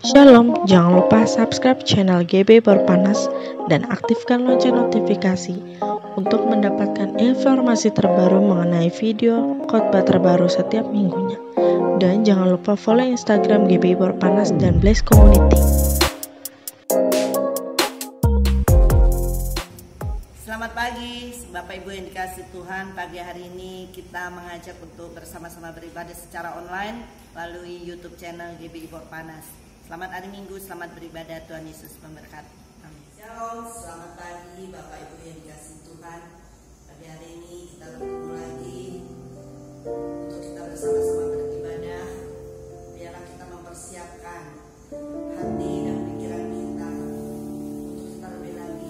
Shalom, jangan lupa subscribe channel GB Berpanas dan aktifkan lonceng notifikasi untuk mendapatkan informasi terbaru mengenai video khotbah terbaru setiap minggunya. Dan jangan lupa follow Instagram GB Berpanas dan Bless Community. Selamat pagi Bapak Ibu yang dikasih Tuhan. Pagi hari ini kita mengajak untuk bersama-sama beribadah secara online melalui YouTube channel GB Berpanas. Selamat hari Minggu, selamat beribadah, Tuhan Yesus memberkati. Amin. Shalom, selamat pagi Bapak Ibu yang dikasih Tuhan. Pagi hari ini kita bertemu lagi untuk kita bersama-sama beribadah. Biarlah kita mempersiapkan hati dan pikiran kita untuk kita lebih lagi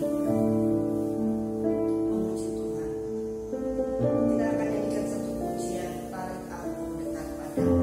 memuji Tuhan. Kita akan nyanyikan satu pujian, tarik aku dekat padamu.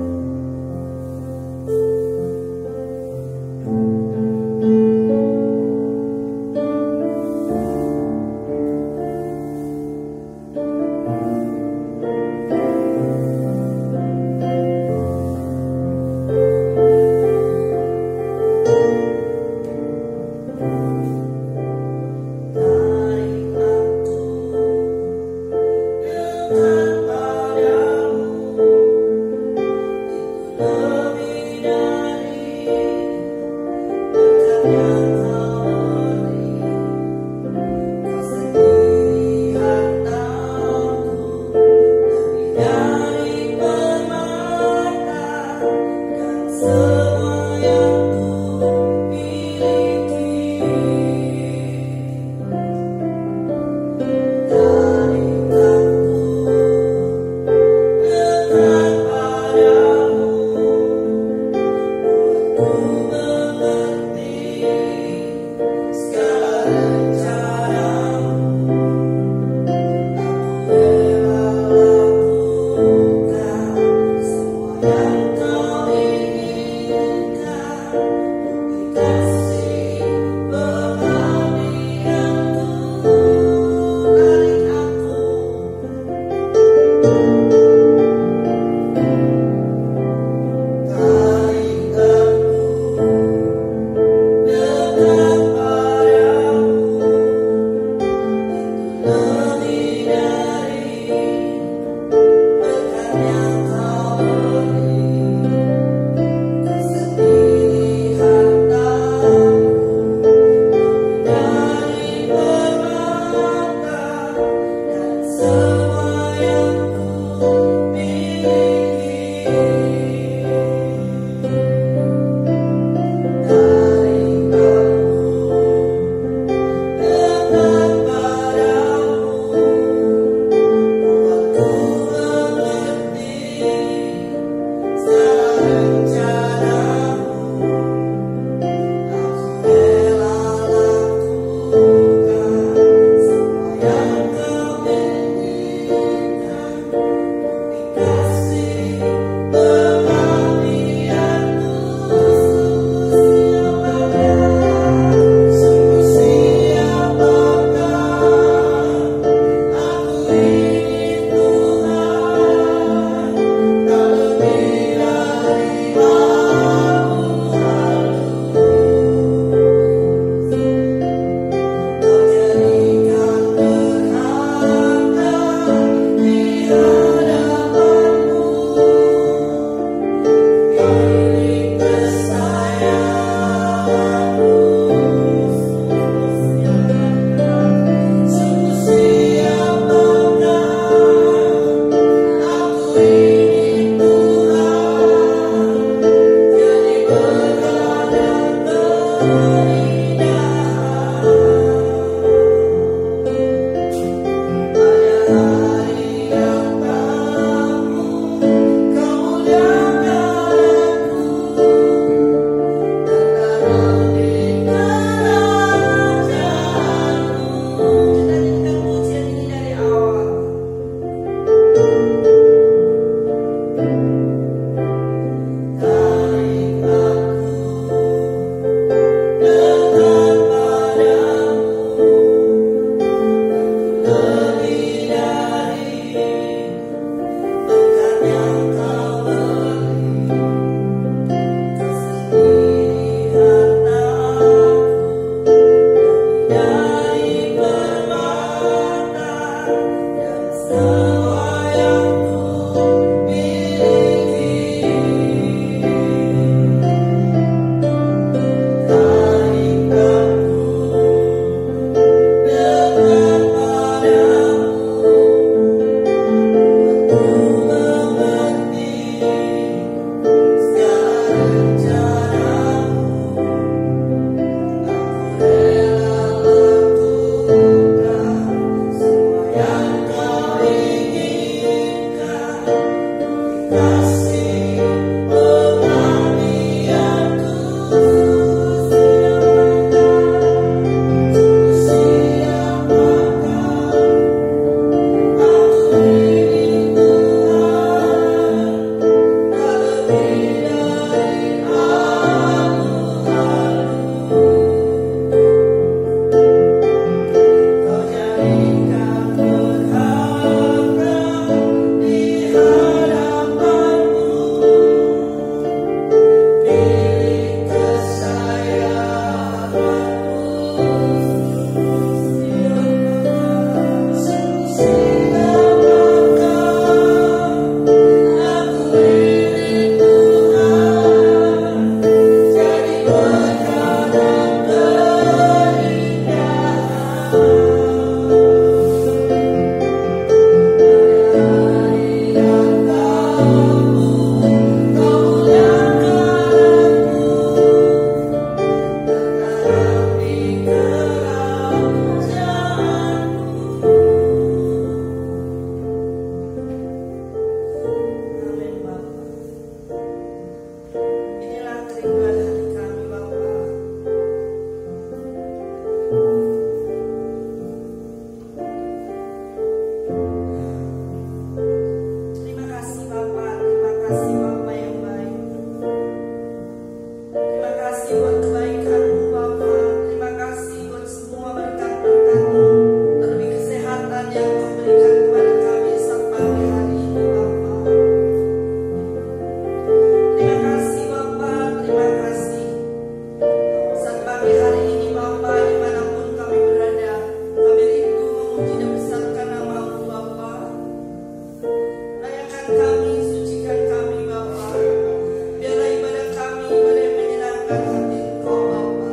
menyenangkan hati Engkau Bapa.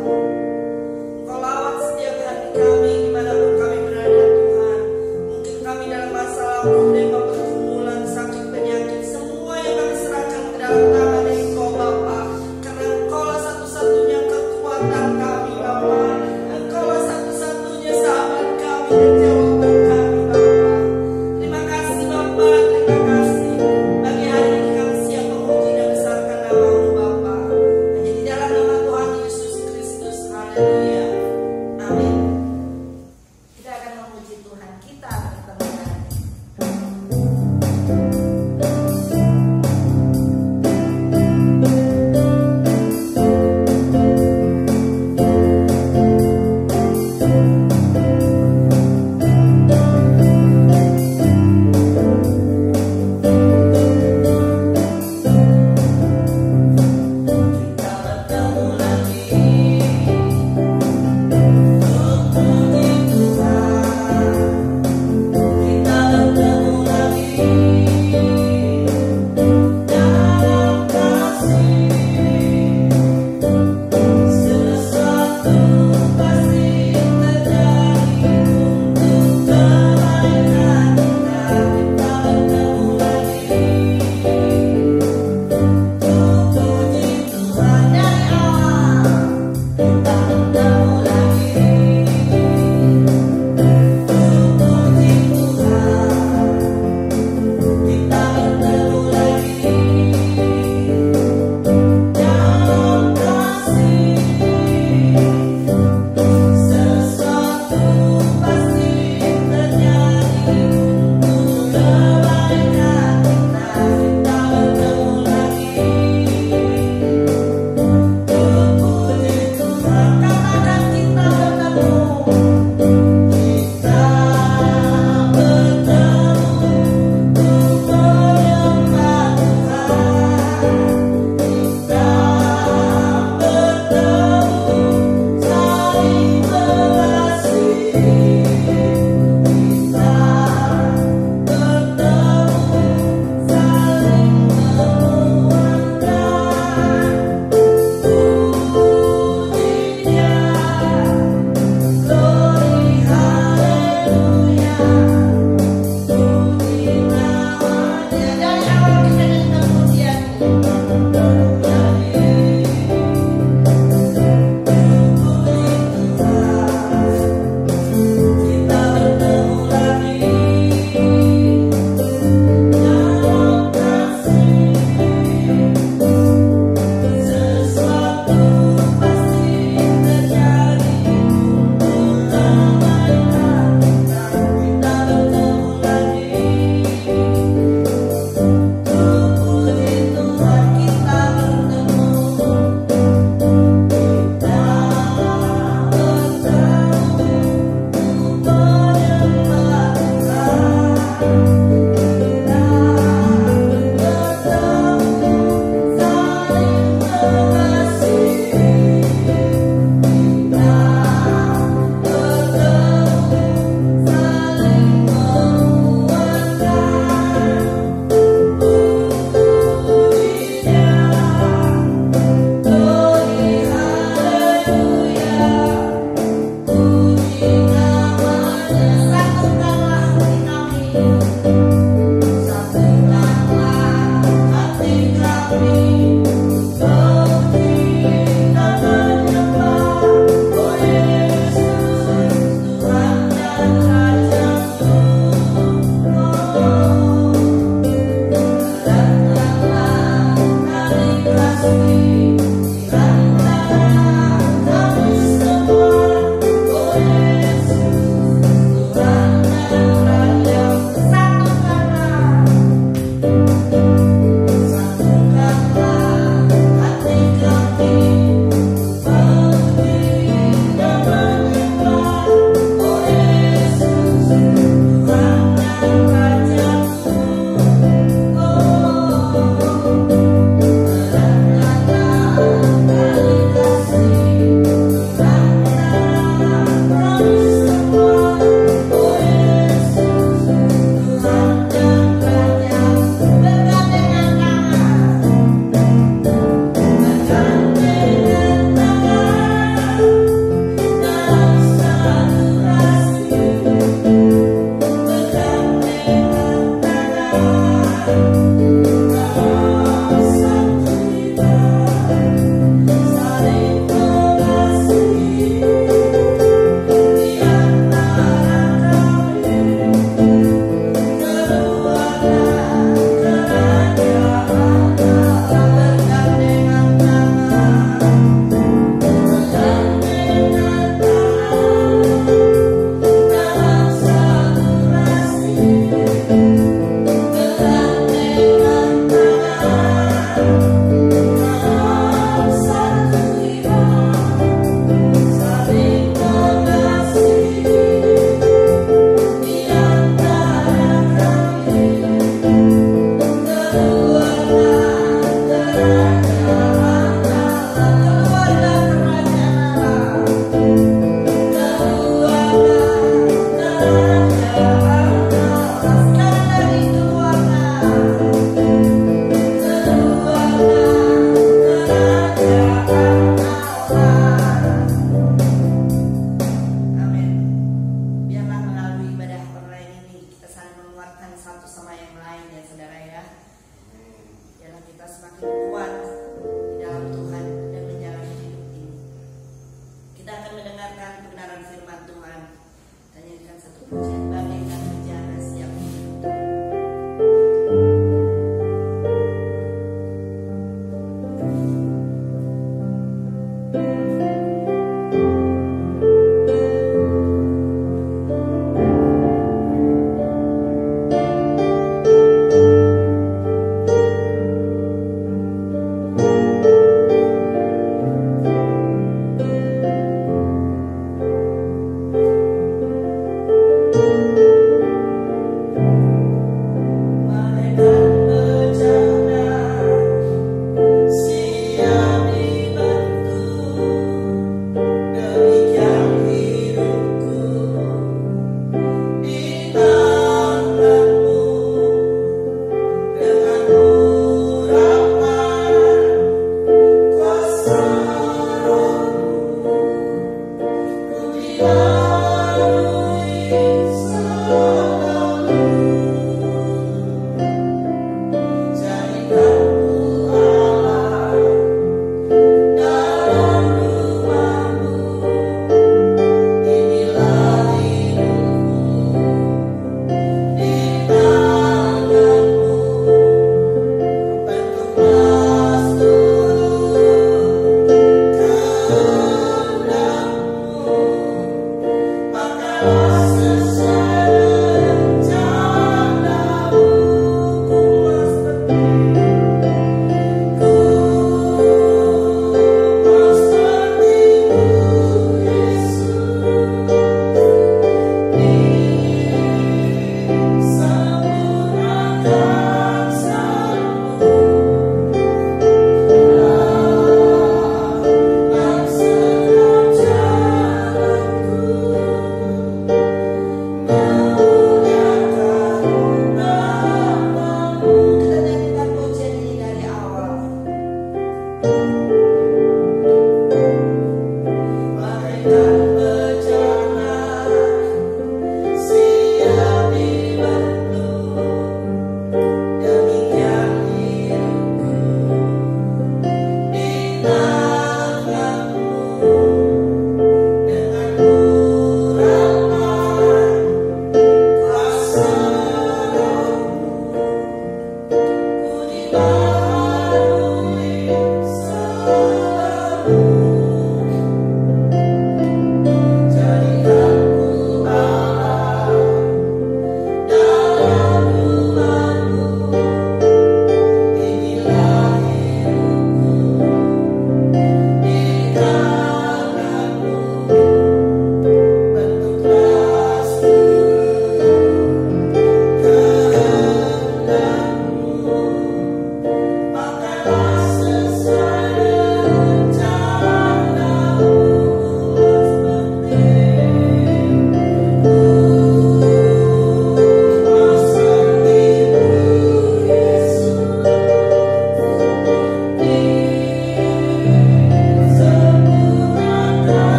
Engkau lawat setiap hari kami dimanapun kami berada Tuhan. Mungkin kami dalam masalah problem, pergumulan, sakit, penyakit, semua yang kami serahkan ke dalam tangan Engkau Bapa. Karena Engkaulah satu-satunya kekuatan kami Bapa. Engkaulah satu-satunya sahabat kami dan jawaban kami Bapa. Terima kasih Bapa, terima kasih. Pagi hari ini kami siap memuji dan besarkan nama-Mu Bapa. Hanya di dalam nama Tuhan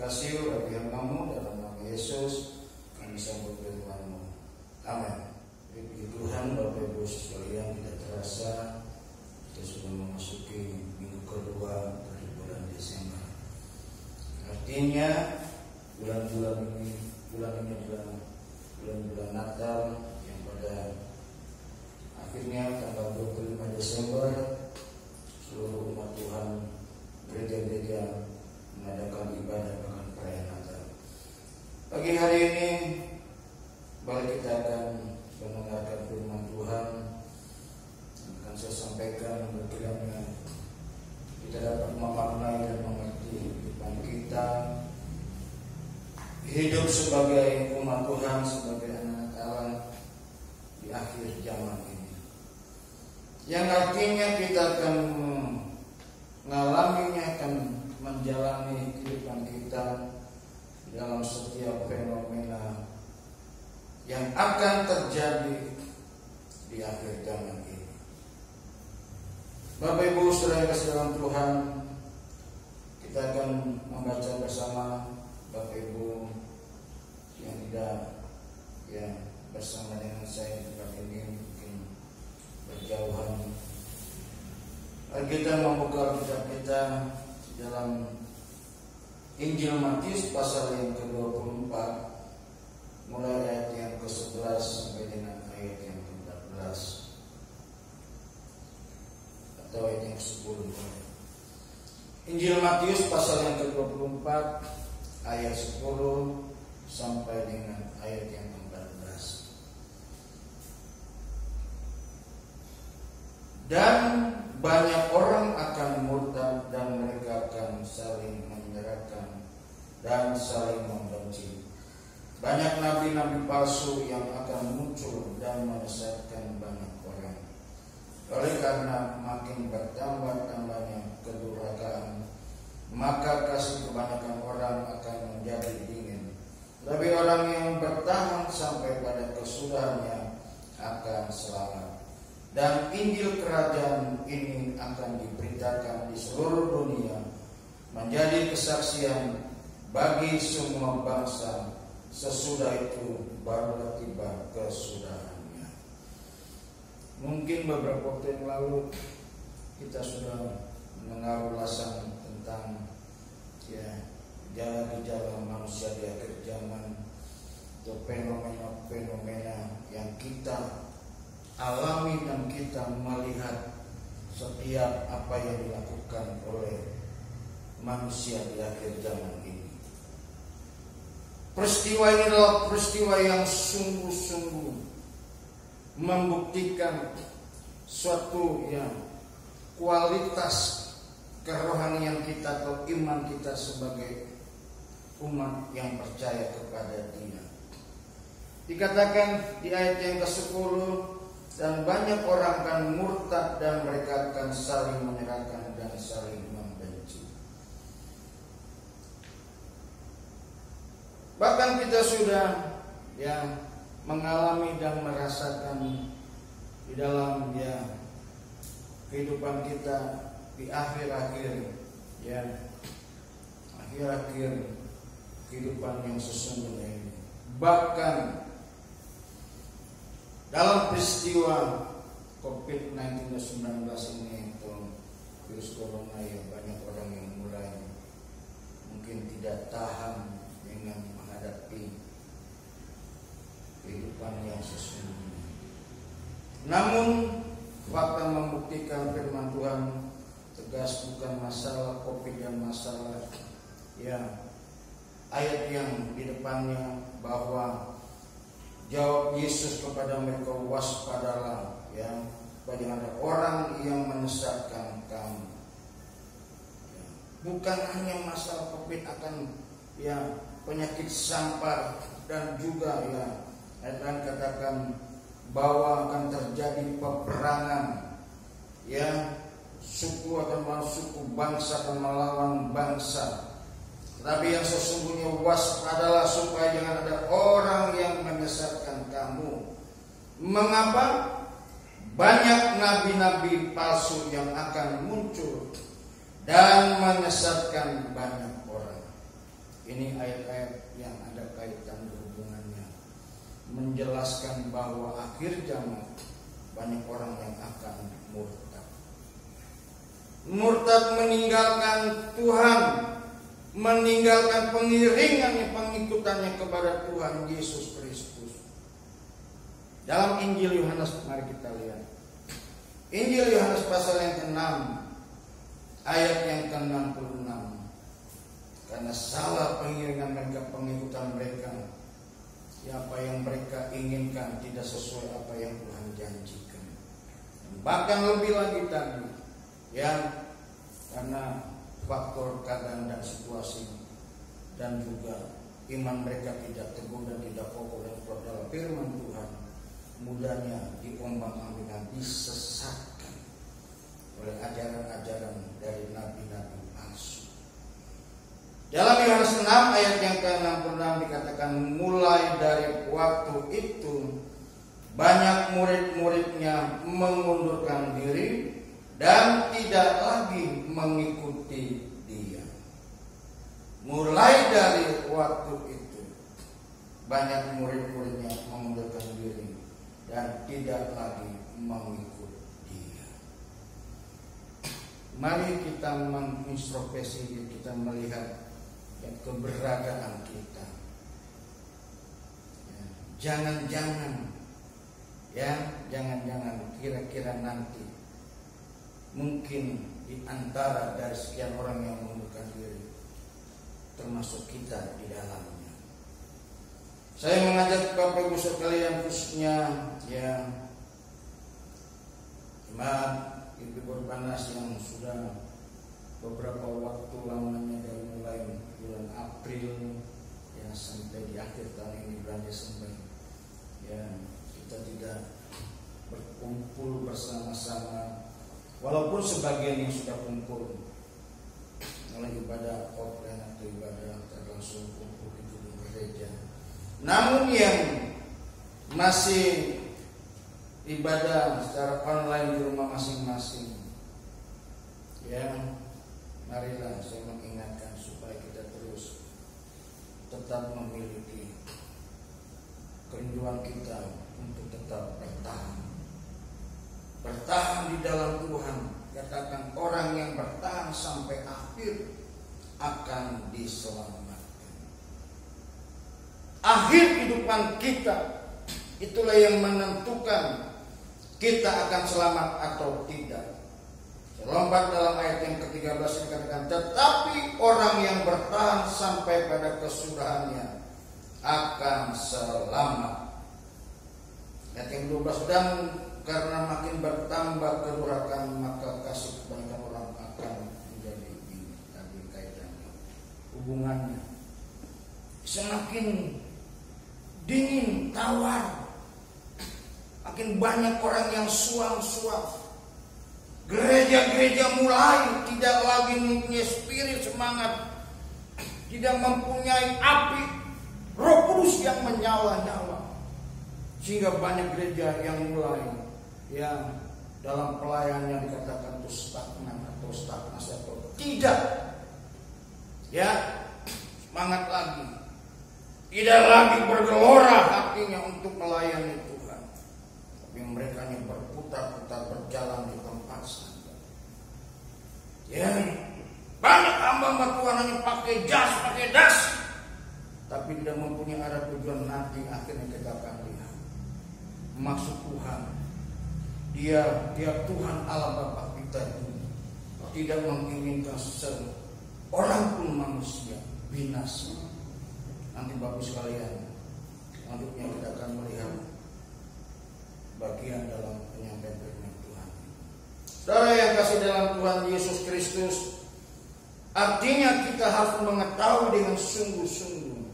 kasih bagi hambamu dalam nama Yesus kami sambut firman-Mu. Amin. Puji Tuhan, Bapak Ibu sekalian, tidak terasa kita sudah memasuki minggu kedua dari bulan Desember. Artinya bulan-bulan ini adalah bulan-bulan Natal yang pada akhirnya tanggal 25 Desember seluruh umat Tuhan gereja-gereja mengadakan ibadah bahkan perayaan Natal. Pagi hari ini mari kita akan mendengarkan firman Tuhan yang akan saya sampaikan, kiranya kita dapat memaknai dan mengerti kehidupan kita hidup sebagai umat Tuhan, sebagai anak Allah di akhir zaman ini, yang artinya kita akan mengalaminya, akan menjalani kehidupan kita dalam setiap fenomena yang akan terjadi di akhir zaman ini. Bapak Ibu saudara kasih dalam Tuhan, kita akan membaca bersama. Bapak Ibu yang tidak bersama dengan saya di tempat ini mungkin berjauhan, kita membuka kitab kita dalam Injil Matius pasal yang ke-24 mulai ayat yang ke-11 sampai dengan ayat yang ke-14 atau ayat yang ke-10. Injil Matius pasal yang ke-24 ayat 10 sampai dengan ayat yang ke-14. Dan banyak orang akan murtad dan mereka akan saling menyerahkan dan saling membenci. Banyak nabi-nabi palsu yang akan muncul dan menyesatkan banyak orang. Oleh karena makin bertambah-tambahnya kedurhakaan, maka kasih kebanyakan orang akan menjadi dingin. Tapi orang yang bertahan sampai pada kesudahannya akan selamat. Dan Injil kerajaan ini akan diberitakan di seluruh dunia menjadi kesaksian bagi semua bangsa. Sesudah itu barulah tiba kesudahannya. Mungkin beberapa waktu yang lalu kita sudah mendengar ulasan tentang gejala manusia di akhir zaman atau fenomena-fenomena yang kita alami dan kita melihat setiap apa yang dilakukan oleh manusia di akhir zaman ini. Peristiwa ini adalah peristiwa yang sungguh-sungguh membuktikan suatu kualitas kerohanian kita atau iman kita sebagai umat yang percaya kepada Dia. Dikatakan di ayat yang ke-10, dan banyak orang akan murtad dan mereka akan saling menyerahkan dan saling membenci. Bahkan kita sudah mengalami dan merasakan di dalam kehidupan kita di akhir-akhir kehidupan yang sesungguhnya ini. Bahkan dalam peristiwa COVID-19 ini atau virus corona, banyak orang yang mulai mungkin tidak tahan dengan menghadapi kehidupan yang sesungguhnya. Namun fakta membuktikan firman Tuhan tegas, bukan masalah COVID dan masalah ayat yang di depannya bahwa jawab Yesus kepada mereka, waspadalah bagi ada orang yang menyesatkan kamu. Bukan hanya masalah COVID, akan penyakit sampar dan juga akan katakan bahwa akan terjadi peperangan, suku akan melawan suku, bangsa akan melawan bangsa. Tapi yang sesungguhnya waspadalah supaya jangan ada orang yang menyesatkan kamu. Mengapa? Banyak nabi-nabi palsu yang akan muncul dan menyesatkan banyak orang. Ini ayat-ayat yang ada kaitan hubungannya, menjelaskan bahwa akhir zaman banyak orang yang akan murtad. Murtad meninggalkan Tuhan, meninggalkan pengiringannya, pengikutannya kepada Tuhan Yesus Kristus. Dalam Injil Yohanes, mari kita lihat. Injil Yohanes pasal yang ke-6 ayat yang ke-66. Karena salah pengiringan mereka, pengikutan mereka, ya, apa yang mereka inginkan tidak sesuai apa yang Tuhan janjikan. Bahkan lebih lagi tadi, ya, karena faktor keadaan dan situasi, dan juga iman mereka tidak teguh dan tidak kokoh dan kuat dalam firman Tuhan, mudahnya diombang-ambingkan, disesatkan oleh ajaran-ajaran dari nabi-nabi palsu. Dalam Yohanes 6 ayat yang ke-66 dikatakan, mulai dari waktu itu banyak murid-muridnya mengundurkan diri dan tidak lagi mengikuti dia. Mulai dari waktu itu banyak murid-muridnya mengundurkan diri dan tidak lagi mengikuti dia. Mari kita mengintrospeksi, kita melihat keberadaan kita. Jangan-jangan kira-kira nanti mungkin di antara dari sekian orang yang mengundurkan diri, termasuk kita di dalamnya. Saya mengajak Bapak Ibu sekalian, khususnya ya jemaat GBI Borpanas yang sudah beberapa waktu lamanya dari mulai bulan April ya sampai di akhir tahun ini bulan Desember, ya kita tidak berkumpul bersama-sama, walaupun sebagian yang sudah kumpul oleh ibadah offline atau ibadah langsung kumpul di gedung gereja, namun yang masih ibadah secara online di rumah masing-masing, ya marilah saya mengingatkan supaya kita terus tetap memiliki kerinduan kita untuk tetap bertahan di dalam Tuhan. Katakan, orang yang bertahan sampai akhir akan diselamatkan. Akhir kehidupan kita itulah yang menentukan kita akan selamat atau tidak. Lompat dalam ayat yang ke-13 dikatakan, tetapi orang yang bertahan sampai pada kesudahannya akan selamat. Ayat yang 12, dan karena makin bertambah kedurhakaan maka kasih kebanyakan orang akan menjadi ini. Tadi kaitannya, hubungannya semakin dingin, tawar, makin banyak orang yang suam-suam. Gereja-gereja mulai tidak lagi mempunyai spirit semangat, tidak mempunyai api Roh Kudus yang menyala-nyala, sehingga banyak gereja yang mulai yang dalam pelayanannya dikatakan itu stagnan atau stagnasi atau tidak, ya semangat lagi, tidak lagi bergelora hatinya untuk melayani Tuhan, tapi mereka hanya berputar-putar berjalan di tempat saja. Ya, banyak hamba-hamba Tuhan hanya pakai das, tapi tidak mempunyai arah tujuan. Nanti akhirnya kita akan lihat maksud Tuhan. Dia Tuhan Allah Bapa kita itu tidak menginginkan seorang pun manusia binasa. Nanti Bapak sekalian, selanjutnya kita akan melihat bagian dalam penyampaian firman Tuhan. Saudara yang kasih dalam Tuhan Yesus Kristus, artinya kita harus mengetahui dengan sungguh-sungguh.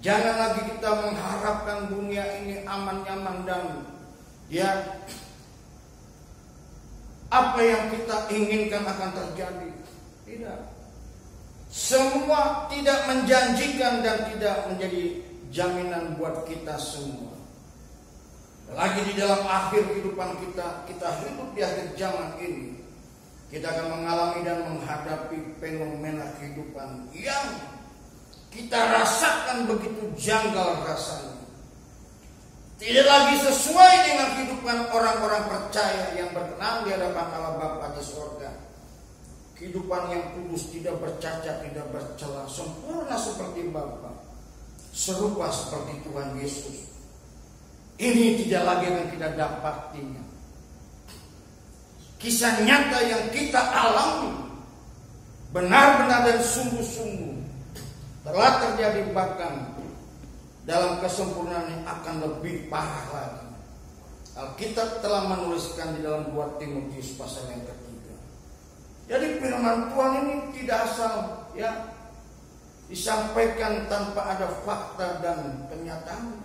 Jangan lagi kita mengharapkan dunia ini aman-nyaman dan ya apa yang kita inginkan akan terjadi. Tidak. Semua tidak menjanjikan dan tidak menjadi jaminan buat kita semua. Lagi di dalam akhir kehidupan kita hidup di akhir zaman ini, kita akan mengalami dan menghadapi fenomena kehidupan yang kita rasakan begitu janggal rasanya. Tidak lagi sesuai dengan kehidupan orang-orang percaya yang berkenan di hadapan Allah Bapa di surga. Kehidupan yang kudus, tidak bercacat, tidak bercela, sempurna seperti Bapa, serupa seperti Tuhan Yesus. Ini tidak lagi yang kita dapatinya. Kisah nyata yang kita alami benar-benar dan sungguh-sungguh telah terjadi, bahkan dalam kesempurnaan yang akan lebih parah lagi. Alkitab telah menuliskan di dalam 2 Timotius pasal yang ketiga. Jadi firman Tuhan ini tidak asal disampaikan tanpa ada fakta dan kenyataan.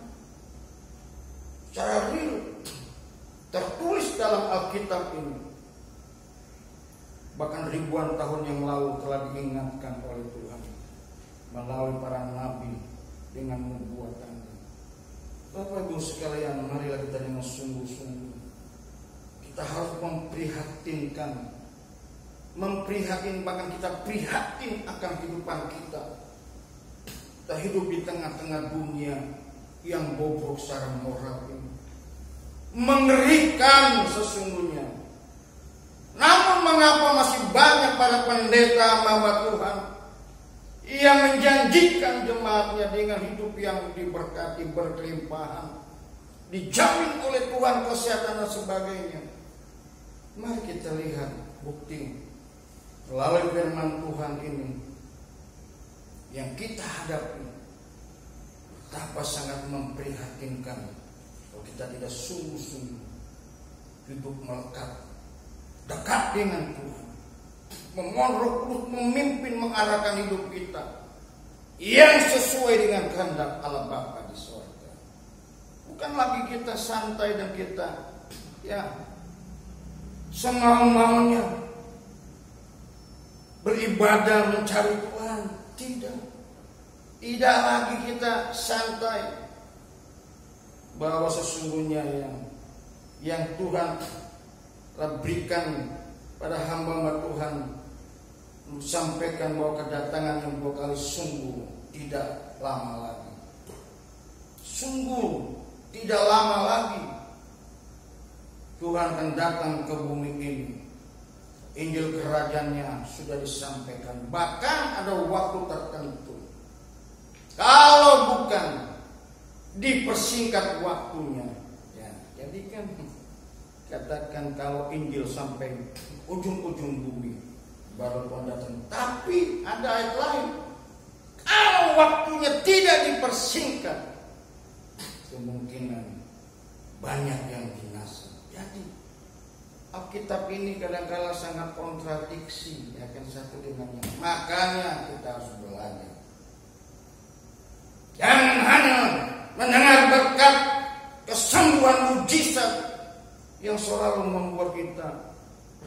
Secara real tertulis dalam Alkitab ini. Bahkan ribuan tahun yang lalu telah diingatkan oleh Tuhan melalui para nabi dengan nubuatannya. Bapak Ibu sekalian, marilah kita dengan sungguh-sungguh kita harus bahkan kita prihatin akan kehidupan kita. Kita hidup di tengah-tengah dunia yang bobrok secara moral ini, mengerikan sesungguhnya. Namun mengapa masih banyak para pendeta hamba Tuhan yang menjanjikan jemaatnya dengan hidup yang diberkati, berkelimpahan, dijamin oleh Tuhan kesehatan dan sebagainya. Mari kita lihat bukti melalui firman Tuhan ini yang kita hadapi. Betapa sangat memprihatinkan kalau kita tidak sungguh-sungguh hidup melekat dekat dengan Tuhan, memohon Roh Kudus memimpin, mengarahkan hidup kita yang sesuai dengan kehendak Allah Bapa di surga. Bukan lagi kita santai dan kita semau-maunya beribadah mencari Tuhan. Tidak lagi kita santai, bahwa sesungguhnya yang Tuhan telah berikan pada hamba Tuhan, sampaikan bahwa kedatangan yang 2 kali sungguh tidak lama lagi. Sungguh tidak lama lagi Tuhan akan datang ke bumi ini. Injil kerajaannya sudah disampaikan, bahkan ada waktu tertentu. Kalau bukan dipersingkat waktunya, jadi kan katakan kalau Injil sampai ujung-ujung bumi baru Tuhan datang. Tapi ada ayat lain, kalau waktunya tidak dipersingkat, kemungkinan banyak yang binasa. Jadi Alkitab ini kadang-kala sangat kontradiksi, satu dengan yang. Makanya kita harus belajar. Jangan hanya mendengar berkat kesembuhan mujizat yang selalu membuat kita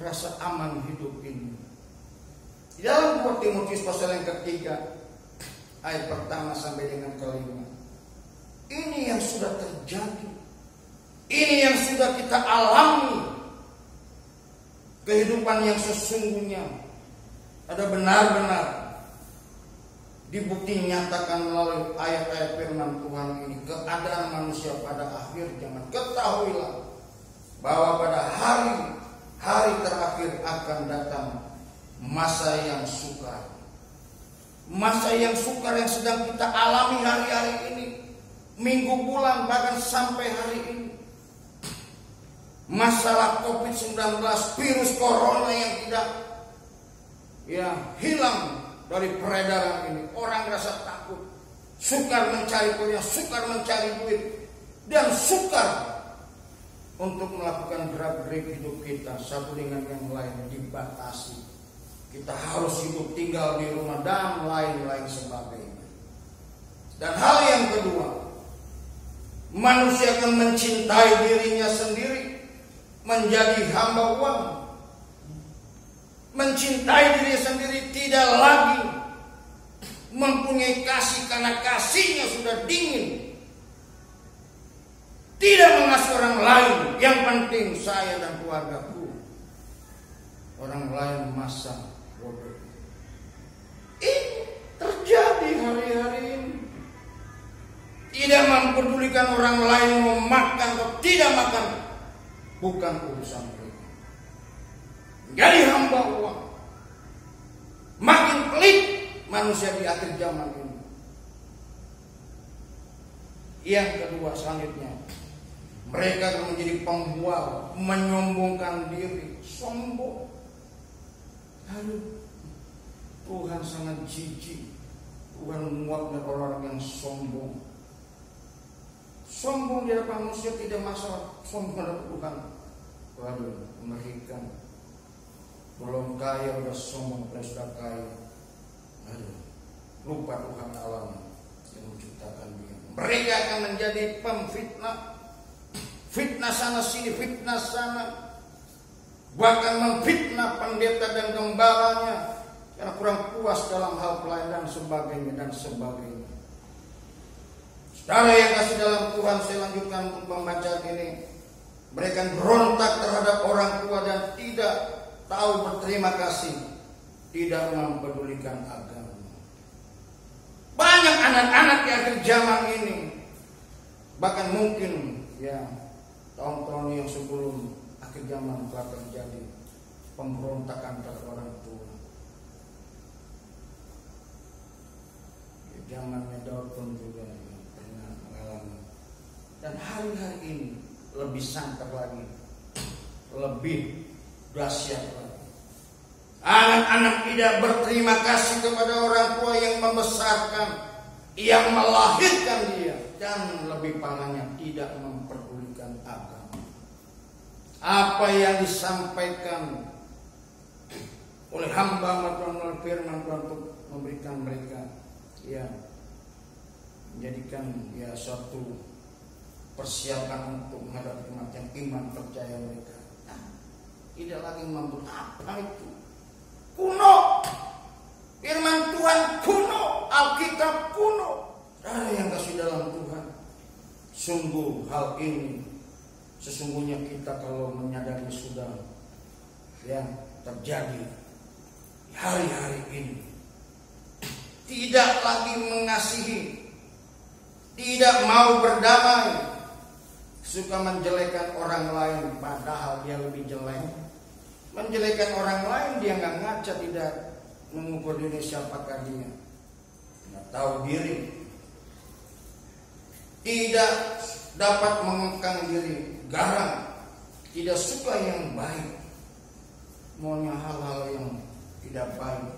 rasa aman hidup ini. Di dalam 2 Timotius pasal yang ketiga ayat pertama sampai dengan kelima, ini yang sudah terjadi, ini yang sudah kita alami. Kehidupan yang sesungguhnya ada benar-benar dibukti nyatakan melalui ayat-ayat firman Tuhan ini. Keadaan manusia pada akhir zaman. Ketahuilah bahwa pada hari terakhir akan datang masa yang sukar. Masa yang sukar yang sedang kita alami hari-hari ini, minggu, bulan, bahkan sampai hari ini. Masalah COVID-19, virus corona yang tidak hilang dari peredaran ini. Orang rasa takut, sukar mencari kuliah, sukar mencari duit, dan sukar untuk melakukan gerak-gerik hidup kita satu dengan yang lain dibatasi. Kita harus hidup tinggal di rumah dan lain-lain sebagainya. Dan hal yang kedua, manusia akan mencintai dirinya sendiri, menjadi hamba uang, mencintai diri sendiri, tidak lagi mempunyai kasih karena kasihnya sudah dingin, tidak mengasihi orang lain, yang penting saya dan keluargaku. Orang lain masa bodoh. Ini terjadi hari-hari mempedulikan orang lain mau makan atau tidak makan, bukan urusan mereka. Jadi hamba uang. Makin pelit manusia di akhir zaman ini. Yang kedua selanjutnya, mereka akan menjadi pembual, menyombongkan diri, sombong. Lalu Tuhan sangat jijik. Tuhan muak dari orang yang sombong. Sombong di hadapan manusia tidak masalah, sombong dari Tuhan. Waduh, mengerikan. Belum kaya udah sombong, sudah kaya. Aduh, lupa Tuhan alam yang menciptakan dia. Mereka akan menjadi pemfitnah, fitnah sana sini, fitnah sana, bahkan memfitnah pendeta dan gembalanya karena kurang puas dalam hal pelayanan dan sebagainya. Saudara yang kasih dalam Tuhan, saya lanjutkan untuk pembacaan ini. Mereka berontak terhadap orang tua dan tidak tahu berterima kasih, tidak mempedulikan agama. Banyak anak-anak di akhir zaman ini, bahkan mungkin ya tahun-tahun yang sebelum akhir zaman telah terjadi pemberontakan terhadap orang tua. Zamannya Daud pun juga pernah mengalami. Dan hari-hari ini lebih santer lagi, lebih dahsyat lagi. Anak-anak tidak berterima kasih kepada orang tua yang membesarkan, yang melahirkan dia, dan lebih parahnya tidak memperdulikan agama. Apa yang disampaikan oleh hamba Tuhan melalui firman Tuhan untuk memberikan mereka ya menjadikan ya suatu persiapan untuk menghadapi kematian iman percaya mereka. Nah, tidak lagi mampu apa itu kuno, firman Tuhan kuno, Alkitab kuno. Yang kasih dalam Tuhan, sungguh hal ini sesungguhnya kita kalau menyadari sudah yang terjadi hari-hari ini, tidak lagi mengasihi, tidak mau berdamai, suka menjelekan orang lain padahal dia lebih jelek. Menjelekan orang lain, dia nggak ngaca, tidak mengukur diri siapakah dia, nggak tahu diri, tidak dapat mengekang diri, garang, tidak suka yang baik, maunya hal-hal yang tidak baik,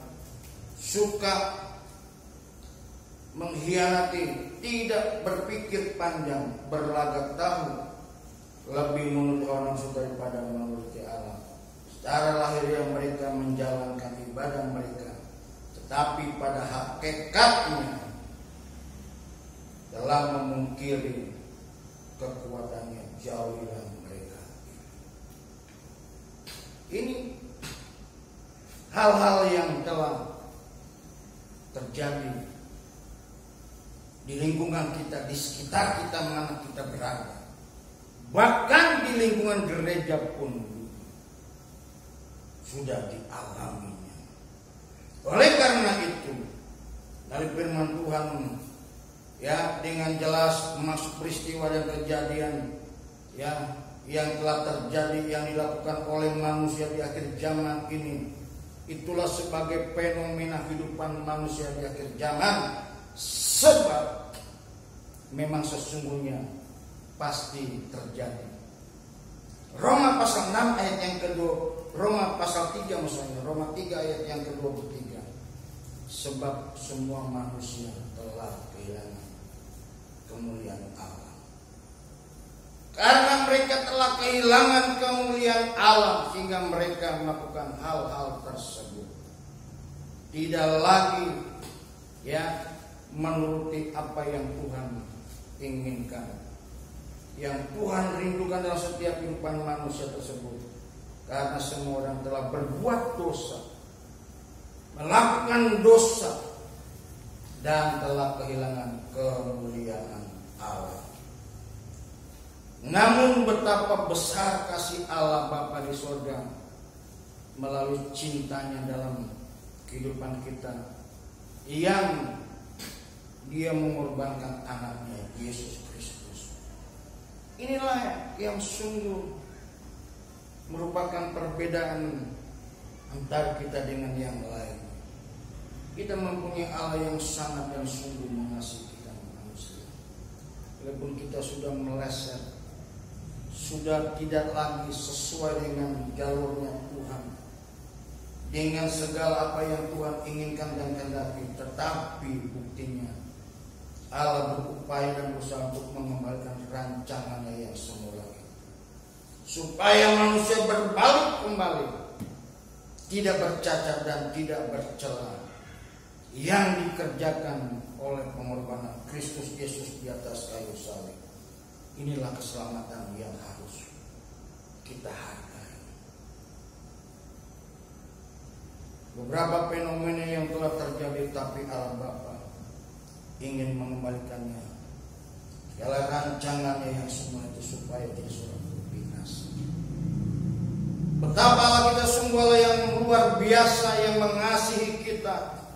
suka mengkhianati, tidak berpikir panjang, berlagak tahu, lebih menuruti orang daripada menuruti Allah. Secara lahiriah mereka menjalankan ibadah mereka, tetapi pada hakikatnya telah memungkiri kekuatannya. Jauhilah mereka. Ini hal-hal yang telah terjadi di lingkungan kita, di sekitar kita, mana kita berada. Bahkan di lingkungan gereja pun sudah dialaminya. Oleh karena itu, dari firman Tuhan ya dengan jelas masuk peristiwa dan kejadian ya yang telah terjadi, yang dilakukan oleh manusia di akhir zaman ini. Itulah sebagai fenomena kehidupan manusia di akhir zaman. Sebab memang sesungguhnya pasti terjadi. Roma pasal 6 ayat yang kedua, Roma pasal 3 misalnya, Roma 3 ayat yang ke-23. Sebab semua manusia telah kehilangan kemuliaan Allah. Karena mereka telah kehilangan kemuliaan Allah, sehingga mereka melakukan hal-hal tersebut. Tidak lagi ya menuruti apa yang Tuhan inginkan, yang Tuhan rindukan dalam setiap kehidupan manusia tersebut. Karena semua orang telah berbuat dosa, melakukan dosa, dan telah kehilangan kemuliaan Allah. Namun betapa besar kasih Allah Bapa di surga melalui cintanya dalam kehidupan kita, yang Dia mengorbankan anaknya Yesus Kristus. Inilah yang sungguh merupakan perbedaan antara kita dengan yang lain. Kita mempunyai Allah yang sangat dan sungguh mengasihi kita manusia. Walaupun kita sudah meleset, sudah tidak lagi sesuai dengan jalurnya Tuhan, dengan segala apa yang Tuhan inginkan dan kehendaki, tetapi buktinya Allah berupaya dan berusaha untuk mengembalikan rancangannya yang semula itu, supaya manusia berbalik kembali, tidak bercacat dan tidak bercela, yang dikerjakan oleh pengorbanan Kristus Yesus di atas kayu salib. Inilah keselamatan yang harus kita hargai. Beberapa fenomena yang telah terjadi, tapi Allah Bapa ingin mengembalikannya, segala rancangannya yang semua itu, supaya tidak seorang binasa. Betapa Allah kita sungguh Allah yang luar biasa, yang mengasihi kita,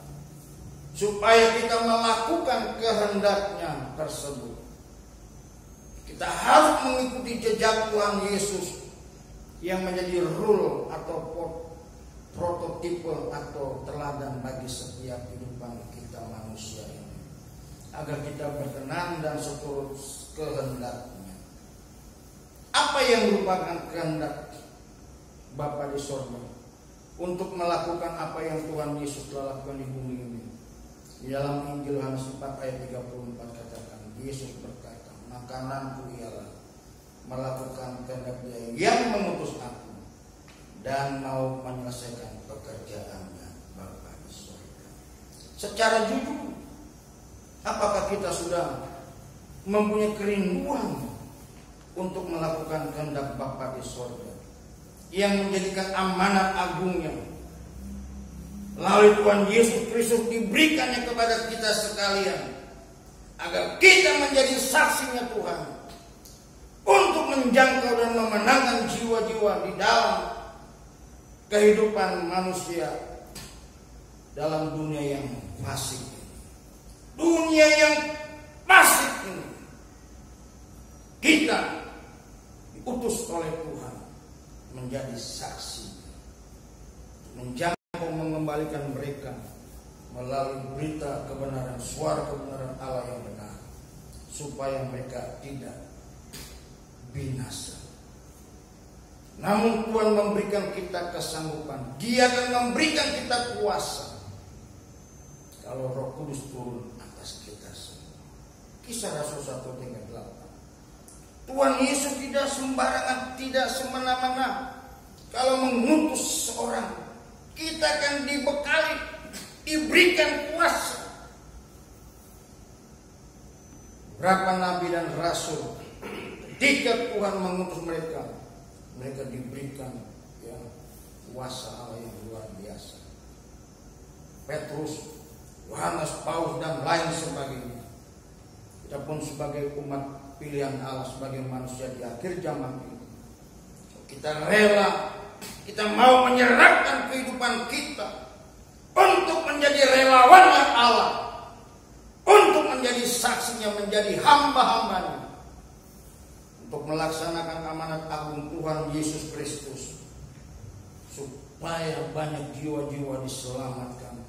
supaya kita melakukan kehendaknya tersebut. Kita harus mengikuti jejak Tuhan Yesus yang menjadi rule atau prototipe atau teladan bagi setiap kehidupan kita manusia ini, agar kita berkenan dan seturut kehendaknya. Apa yang merupakan kehendak Bapa di sorga untuk melakukan apa yang Tuhan Yesus telah lakukan di bumi ini? Di dalam Injil Yohanes 4 ayat 34 katakan, Yesus berkata, makananku ialah melakukan kehendak Dia yang mengutus aku dan mau menyelesaikan pekerjaannya Bapa di surga. Secara jujur, apakah kita sudah mempunyai kerinduan untuk melakukan kehendak Bapa di surga yang menjadikan amanat agungnya melalui Tuhan Yesus Kristus diberikannya kepada kita sekalian, agar kita menjadi saksinya Tuhan untuk menjangkau dan memenangkan jiwa-jiwa di dalam kehidupan manusia dalam dunia yang fasik ini. Dunia yang fasik ini, kita diutus oleh Tuhan menjadi saksi, menjangkau, mengembalikan mereka melalui berita kebenaran, suara kebenaran Allah yang benar, supaya mereka tidak binasa. Namun Tuhan memberikan kita kesanggupan, Dia akan memberikan kita kuasa kalau Roh Kudus turun atas kita semua. Kisah Rasul 1:8. Tuhan Yesus tidak sembarangan, tidak semena-mena. Kalau mengutus seorang, kita akan dibekali, diberikan kuasa. Berapa nabi dan rasul, ketika Tuhan mengutus mereka, mereka diberikan kuasa Allah yang luar biasa. Petrus, Yohanes, Paulus dan lain sebagainya. Kita pun sebagai umat pilihan Allah, sebagai manusia di akhir zaman ini, kita rela, kita mau menyerahkan kehidupan kita untuk menjadi relawannya Allah, untuk menjadi saksinya, menjadi hamba-hambanya, untuk melaksanakan amanat agung Tuhan Yesus Kristus, supaya banyak jiwa-jiwa diselamatkan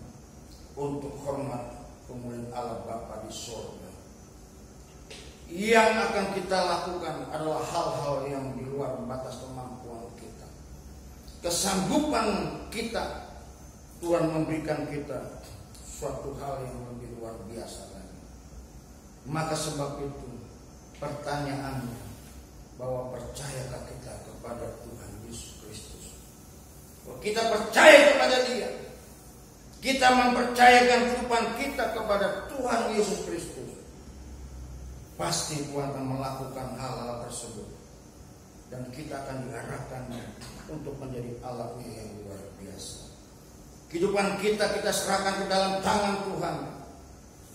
untuk hormat kemuliaan Allah Bapa di surga. Yang akan kita lakukan adalah hal-hal yang di luar batas kemampuan kita, kesanggupan kita. Tuhan memberikan kita suatu hal yang lebih luar biasa lagi. Maka sebab itu pertanyaannya, bahwa percayakah kita kepada Tuhan Yesus Kristus? Kalau kita percaya kepada Dia, kita mempercayakan kehidupan kita kepada Tuhan Yesus Kristus, pasti Tuhan akan melakukan hal-hal tersebut, dan kita akan diarahkan untuk menjadi Allahnya yang luar biasa. Kehidupan kita serahkan ke dalam tangan Tuhan,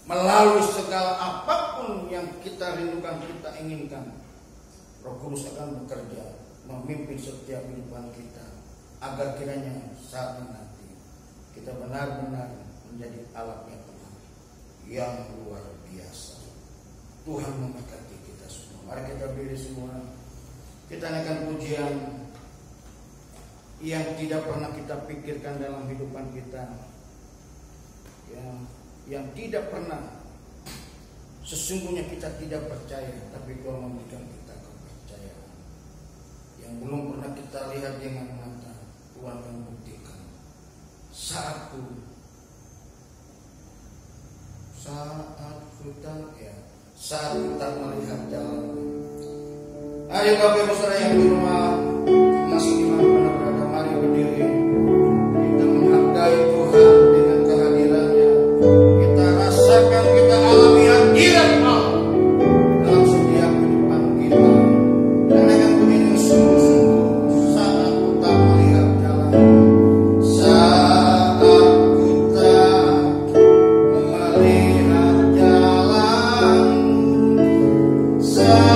melalui segala apapun yang kita rindukan, kita inginkan. Roh Kudus akan bekerja, memimpin setiap kehidupan kita, agar kiranya saat ini nanti kita benar-benar menjadi Allahnya Tuhan yang luar biasa. Tuhan memberkati kita semua. Mari kita berdiri semua. Kita naikkan pujian yang tidak pernah kita pikirkan dalam kehidupan kita, yang tidak pernah sesungguhnya kita tidak percaya, tapi Tuhan memberikan kita kepercayaan yang belum pernah kita lihat dengan mata. Tuhan membuktikan saat kita melihat jalan. Ayo Bapak Ibu Saudara yang di rumah, masih di mana berada, mari berdiri. Kita menghargai Tuhan dengan kehadirannya. Kita rasakan, kita alami hadirat Allah dalam setiap kehidupan kita. Dan dengan begini sungguh-sungguh saat kita melihat jalan. Saat kita melihat jalan, saat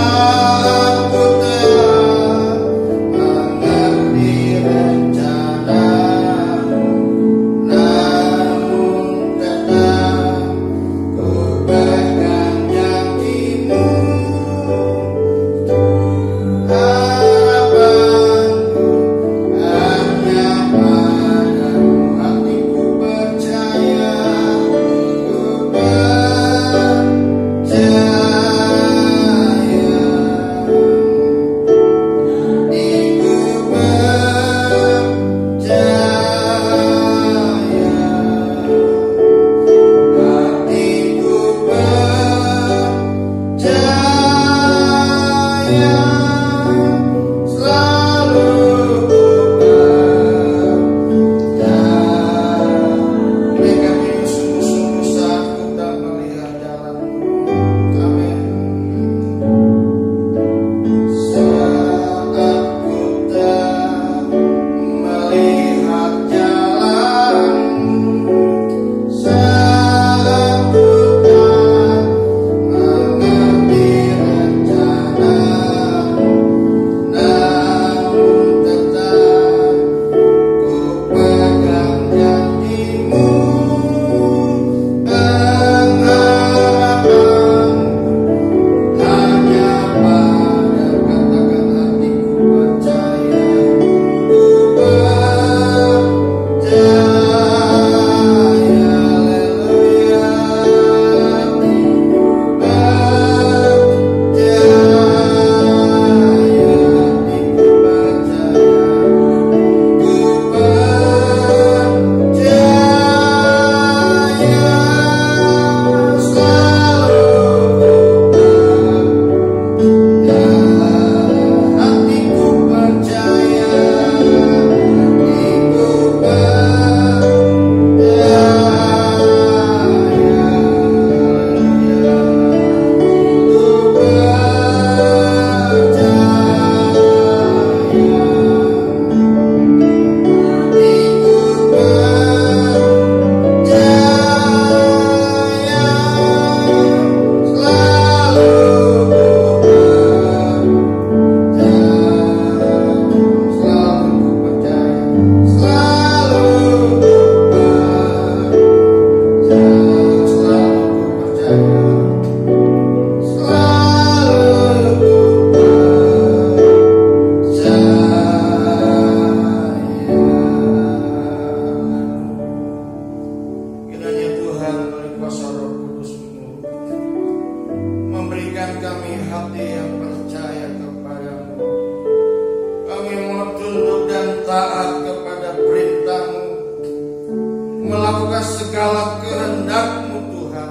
melakukan segala kehendak-Mu Tuhan.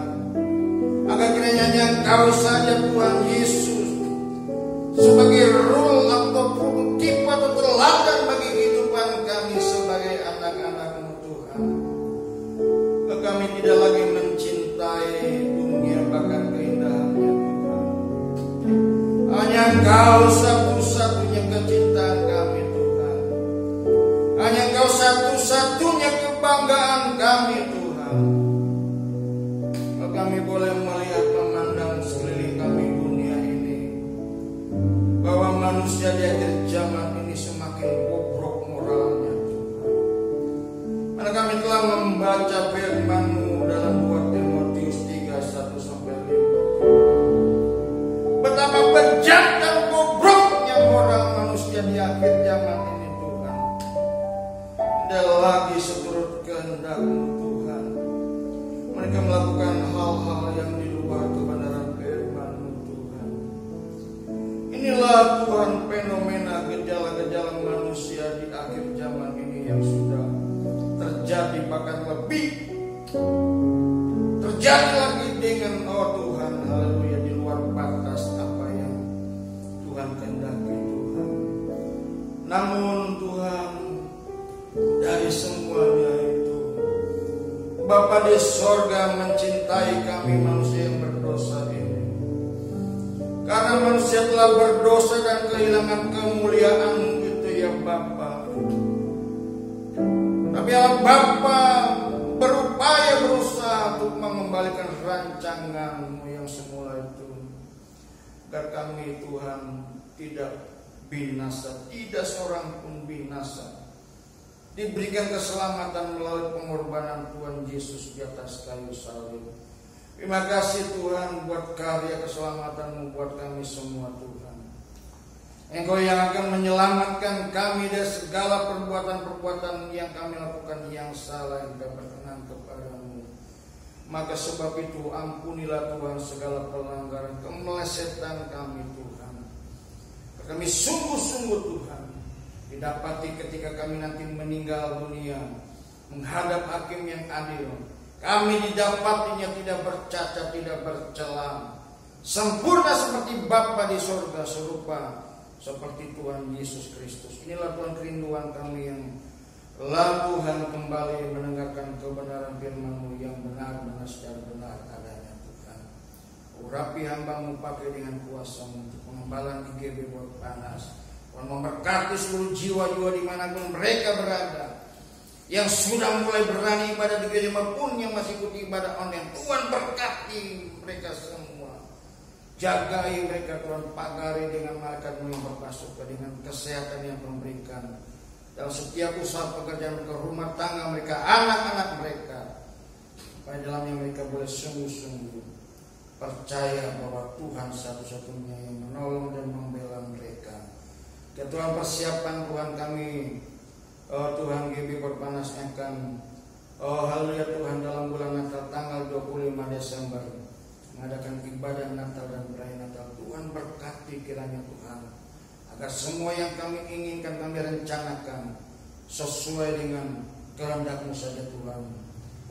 Agar kiranya Engkau saja Tuhan Yesus sebagai rule atau prototip atau teladan bagi kehidupan kami sebagai anak-anak-Mu Tuhan. Kami tidak lagi mencintai dunia bahkan keindahannya Tuhan. Hanya Engkau satu-satunya kecintaan kami Tuhan. Hanya Engkau satu-satunya kebanggaan kami Tuhan. Kami boleh melihat memandang sekeliling kami dunia ini, bahwa manusia di akhir zaman ini semakin bobrok moralnya Tuhan. Karena kami telah membaca firman-Mu dalam 2 Timotius 3:1-5. Inilah Tuhan fenomena gejala-gejala manusia di akhir zaman ini yang sudah terjadi, bahkan lebih terjadi lagi dengan Tuhan, haleluya, di luar batas apa yang Tuhan kehendaki Tuhan. Namun Tuhan, dari semuanya itu Bapa di sorga mencintai kami manusia yang berdosa ini. Karena manusia telah berdosa dan kehilangan kemuliaan itu ya Bapa. Tapi Allah Bapa berupaya berusaha untuk mengembalikan rancangan-Mu yang semula itu, agar kami Tuhan tidak binasa, tidak seorang pun binasa, diberikan keselamatan melalui pengorbanan Tuhan Yesus di atas kayu salib. Terima kasih Tuhan buat karya keselamatan-Mu buat kami semua Tuhan. Engkau yang akan menyelamatkan kami dari segala perbuatan-perbuatan yang kami lakukan yang salah, yang tidak berkenan kepada-Mu. Maka sebab itu ampunilah Tuhan segala pelanggaran, kemelesetan kami Tuhan. Kami sungguh-sungguh Tuhan didapati ketika kami nanti meninggal dunia menghadap hakim yang adil, kami didapatinya tidak bercacat, tidak bercela, sempurna seperti Bapa di surga, serupa seperti Tuhan Yesus Kristus. Inilah Tuhan kerinduan kami yang telah Tuhan kembali mendengarkan kebenaran firman-Mu yang benar-benar secara benar adanya Tuhan. Urapi hamba-Mu pakai dengan kuasa-Mu untuk pengembalan GBI Panas. Tuhan memberkati seluruh jiwa-jiwa dimanapun mereka berada, yang sudah mulai berani ibadah di gereja maupun yang masih ikut ibadah online. Tuhan berkati mereka semua, jagai mereka Tuhan, pagari dengan malaikat-Mu yang berpasukan, dengan kesehatan yang memberikan dalam setiap usaha pekerjaan mereka, rumah tangga mereka, anak-anak mereka, supaya dalamnya mereka boleh sungguh-sungguh percaya bahwa Tuhan satu-satunya yang menolong dan membela mereka. Ya Tuhan, persiapan Tuhan kami, Tuhan GBI Panas akan haleluya Tuhan dalam bulan Natal tanggal 25 Desember mengadakan ibadah Natal dan perayaan Natal. Tuhan berkati kiranya Tuhan, agar semua yang kami inginkan, kami rencanakan sesuai dengan kehendak-Mu saja Tuhan.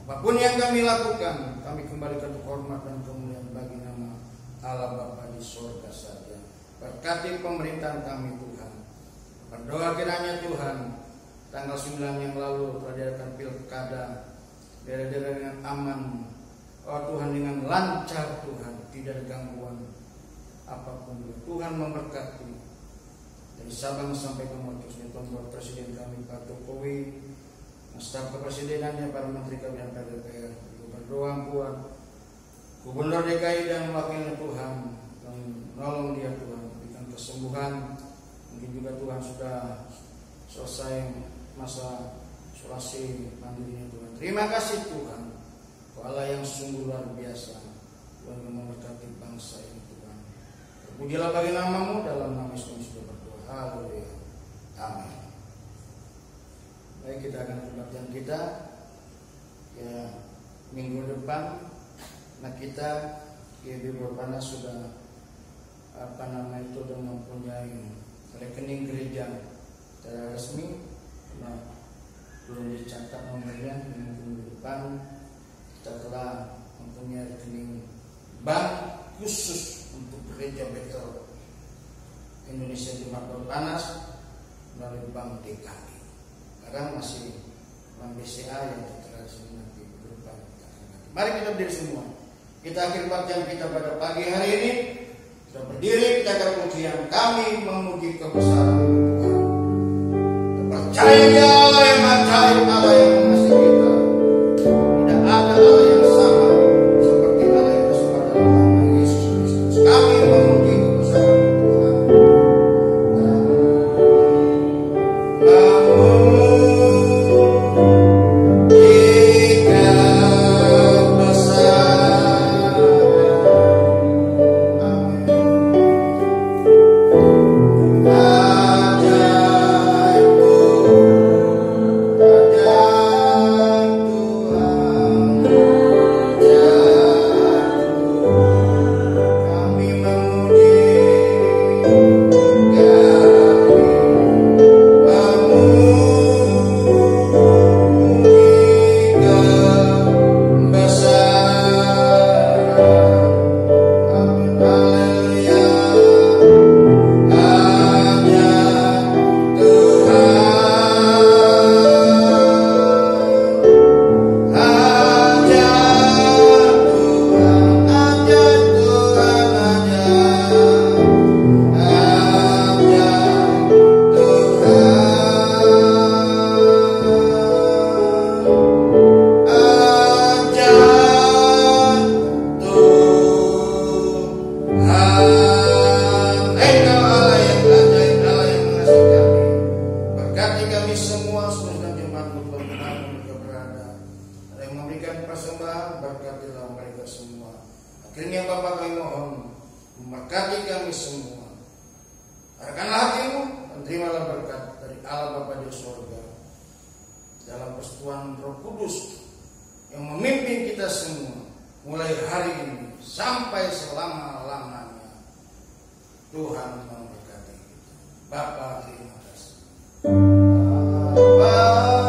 Apapun yang kami lakukan, kami kembalikan untuk hormat dan kemuliaan bagi nama Allah Bapa di surga saja. Berkati pemerintahan kami Tuhan. Berdoa kiranya Tuhan, tanggal 9 yang lalu telah diadakan pilkada daerah-daerah dengan aman, Tuhan, dengan lancar Tuhan, tidak ada gangguan apapun. Tuhan memberkati dari Sabang sampai ke Merauke. Tuhan buat Presiden kami Pak Jokowi, staf kepresidenannya, para menteri kabinet DPR. Berdoa buat Gubernur DKI dan wakilnya Tuhan, dan menolong dia Tuhan, berikan kesembuhan. Mungkin juga Tuhan sudah selesai masa isolasi mandirinya Tuhan. Terima kasih Tuhan, Allah yang sungguh luar biasa. Tuhan yang memberkati bangsa ini Tuhan. Terpujilah bagi nama-Mu, dalam nama Yesus sudah berdoa. Haleluya. Amin. Baik, kita akan kebaktian kita ya minggu depan. Nah, kita GBI Panas sudah sudah mempunyai rekening gereja secara resmi. Nah, belum dicatat nomornya. Minggu depan kita telah mempunyai rekening bank khusus untuk gereja Betel Indonesia Jemaat Panas melalui Bank DKI. Sekarang masih Bank BCA yang tertera di sini, nanti ke depan kita akan ganti. Mari kita berdiri semua. Kita akhir bacaan kita pada pagi hari ini. Kita berdiri, kita akan pujian kami memuji kebesaran Tuhan. Percaya dia Allah yang ajaib, Allah yang mengasihi kita. Tidak ada Allah yang sama seperti Allah yang tersebar dalam nama Yesus Kristus. Kami memuji kebesaran Tuhan. Ajaib, Bapa kami mohon memberkati kami semua. Arahkanlah hatimu dan terimalah berkat dari Allah Bapa di surga dalam persekutuan Roh Kudus yang memimpin kita semua mulai hari ini sampai selama-lamanya. Tuhan memberkati kita. Bapa, terima kasih. Bapa